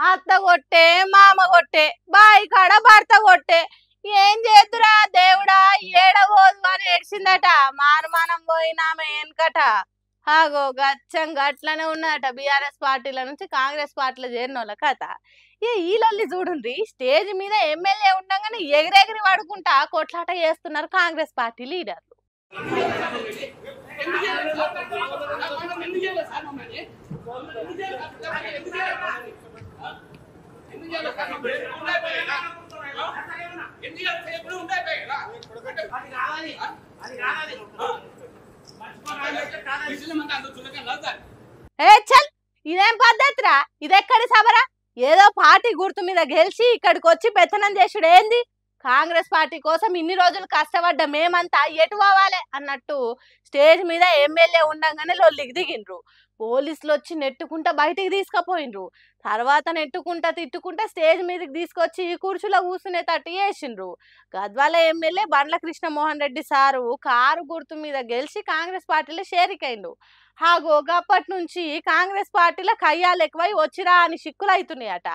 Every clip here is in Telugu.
అత్త కొట్టే మామ కొట్టే బాయి కాడ భర్త కొట్టే ఏం చేద్దురా దేవుడా ఏడబోదు అని ఏడ్చిందట మానుమానం పోయినామె వెనకట ఆగో గచ్చం గట్లనే ఉన్నదట బీఆర్ఎస్ పార్టీల నుంచి కాంగ్రెస్ పార్టీలో చేరిన వాళ్ళ కథ ఈ లొల్లి చూడుండ్రి స్టేజ్ మీద ఎమ్మెల్యే ఉండగానే ఎగిరెగిరి పడుకుంటా కొట్లాట చేస్తున్నారు కాంగ్రెస్ పార్టీ లీడర్లు. ఏ చల్ ఇదేం పద్ధతిరా ఇదెక్కడి సబరా ఏదో పార్టీ గుర్తు మీద గెలిచి ఇక్కడికి వచ్చి పెత్తనం చేసుడు ఏంది కాంగ్రెస్ పార్టీ కోసం ఇన్ని రోజులు కష్టపడ్డ మేమంతా ఎటు పోవాలి అన్నట్టు స్టేజ్ మీద ఎమ్మెల్యే ఉండగానే లొల్లికి దిగిండ్రు. పోలీసులు వచ్చి నెట్టుకుంటా బయటికి తీసుకుపోయిండ్రు. తర్వాత నెట్టుకుంటా తిట్టుకుంటా స్టేజ్ మీదకి తీసుకొచ్చి కుర్చీలో కూర్చునేటట్టు చేసిండ్రు. గద్వాల ఎమ్మెల్యే బండ్ల కృష్ణమోహన్ రెడ్డి సారు కారు గుర్తు మీద గెలిచి కాంగ్రెస్ పార్టీలో షేరికైండు. హాగో గప్పటి నుంచి కాంగ్రెస్ పార్టీలో కయ్యాలు ఎక్కువై వచ్చిరా అని చిక్కులు అవుతున్నాయట.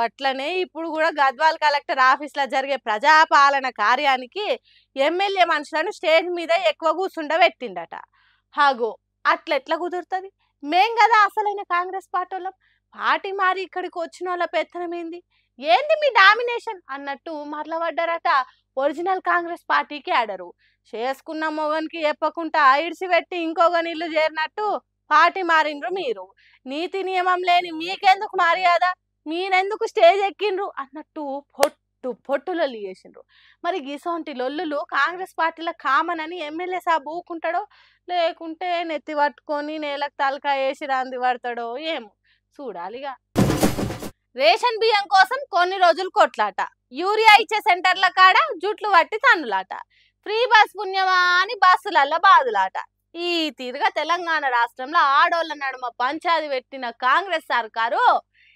అట్లనే ఇప్పుడు కూడా గద్వాల్ కలెక్టర్ ఆఫీస్లో జరిగే ప్రజాపాలన కార్యానికి ఎమ్మెల్యే మనుషులను స్టేజ్ మీద ఎక్కువ కూర్చుండబెట్టిండట. హాగో అట్లెట్లా కుదురుతుంది? మేం కదా అసలైన కాంగ్రెస్ పార్టీలో పార్టీ మారి ఇక్కడికి వచ్చిన వాళ్ళ పెత్తనం ఏంది మీ డామినేషన్ అన్నట్టు మరలబడ్డారట. ఒరిజినల్ కాంగ్రెస్ పార్టీకి ఆడరు చేసుకున్న మొగనికి చెప్పకుండా ఇడిసిపెట్టి ఇంకొక నీళ్లు చేరినట్టు పార్టీ మారిండ్రు మీరు. నీతి నియమం లేని మీకెందుకు మర్యాద, మీరెందుకు స్టేజ్ ఎక్కిండ్రు అన్నట్టు పొట్టు లొల్లి చేసిండ్రు. మరి గిసోంటి లొల్లులు కాంగ్రెస్ పార్టీలో కామన్ అని ఎమ్మెల్యే సాబ్ ఊకుంటాడో లేకుంటే నెత్తి పట్టుకొని నేలకు తలకాయ వేసి రాంది పడతాడో ఏమో చూడాలిగా. రేషన్ బియ్యం కోసం కొన్ని రోజులు కొట్లాట, యూరియా ఇచ్చే సెంటర్ల కాడ జుట్లు పట్టి తన్నులాట, ఫ్రీ బస్ పుణ్యమా అని బస్సులల్ల బాదులాట. ఈ తీరుగా తెలంగాణ రాష్ట్రంలో ఆడోళ్ళ నడుమ పంచాది పెట్టిన కాంగ్రెస్ సర్కారు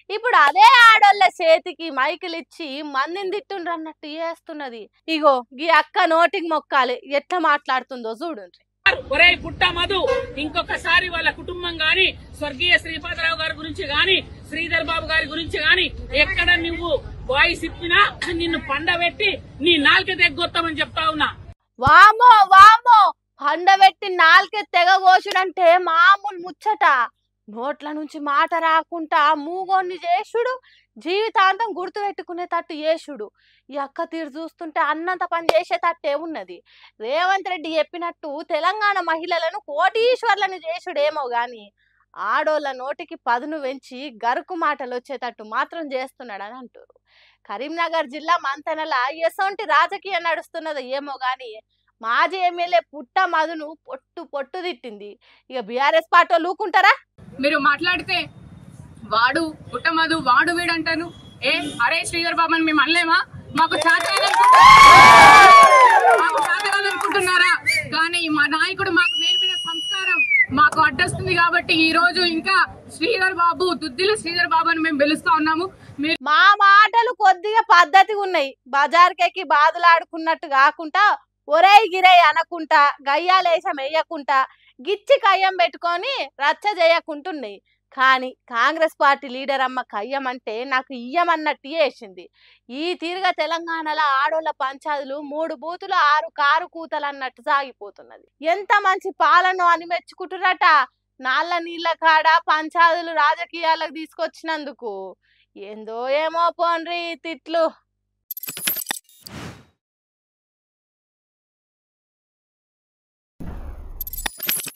ఇప్పుడు అదే ఆడోళ్ళ చేతికి మైకులు ఇచ్చి మందిని తిట్టుండ్రు అన్నట్టు చేస్తున్నది. ఇగో ఈ అక్క నోటికి మొక్కాలి ఎట్లా మాట్లాడుతుందో చూడండి. ఒరే పుట్ట మధు, ఇంకొకసారి వాళ్ళ కుటుంబం గాని స్వర్గీయ శ్రీపాదరావు గారి గురించి గాని శ్రీధర్ బాబు గారి గురించి గాని ఎక్కడ నువ్వు వాయిస్ ఇప్పినా నిన్ను పండబెట్టి నీ నాలుక తెగొత్తామని చెప్తా ఉన్నా. వామో వామో పండబెట్టి నాలుక తెగ కోసుడంటే మామూలు ముచ్చట. నోట్ల నుంచి మాట రాకుండా మూగోన్ని చేసుడు, జీవితాంతం గుర్తు పెట్టుకునేటట్టు చేసుడు. ఈ అక్క తీరు చూస్తుంటే అన్నంత పని చేసేటట్టే ఉన్నది. రేవంత్ రెడ్డి చెప్పినట్టు తెలంగాణ మహిళలను కోటీశ్వర్లను చేసుడేమో గాని ఆడోళ్ళ నోటికి పదును పెంచి గరుకు మాటలు వచ్చేటట్టు మాత్రం చేస్తున్నాడని అంటారు. కరీంనగర్ జిల్లా మంతెనల ఎసొంటి రాజకీయం నడుస్తున్నదో ఏమో గాని మాజీ ఎమ్మెల్యే పుట్ట మధును పొట్టు తిట్టింది. ఇక బీఆర్ఎస్ పార్టీ లూకుంటారా? మీరు మాట్లాడితే వాడు పుట్ట మధు వాడు వీడు అంటాను. అరే శ్రీధర్ బాబు అని మేము అనలేమా? మాకు అనుకుంటున్నారా? కానీ మా నాయకుడు మాకు నేర్పిన సంస్కారం మాకు అడ్డొస్తుంది కాబట్టి ఈ రోజు ఇంకా శ్రీధర్ బాబు దుద్దిలు శ్రీధర్ బాబు అని మేము పిలుస్తా ఉన్నాము. మా మాటలు కొద్దిగా పద్ధతిగా ఉన్నాయి. బజార్కెక్కి బాదులాడుకున్నట్టు కాకుండా ఒరే గిరే అనకుంటా గయ్యాలేశం వేయకుండా గిచ్చి కయ్యం పెట్టుకొని రచ్చ చేయకుంటున్నాయి. కానీ కాంగ్రెస్ పార్టీ లీడర్ అమ్మ కయ్యం అంటే నాకు ఇయ్యమన్నట్టు చేసింది. ఈ తీరుగా తెలంగాణలో ఆడోళ్ళ పంచాదులు 3 బూతులు 6 కారు కూతలు అన్నట్టు సాగిపోతున్నది. ఎంత మంచి పాలన అని మెచ్చుకుంటున్నట. నాళ్ళ నీళ్ళ కాడ పంచాదులు రాజకీయాలకు తీసుకొచ్చినందుకు ఏందో ఏమో పోన్రి తిట్లు.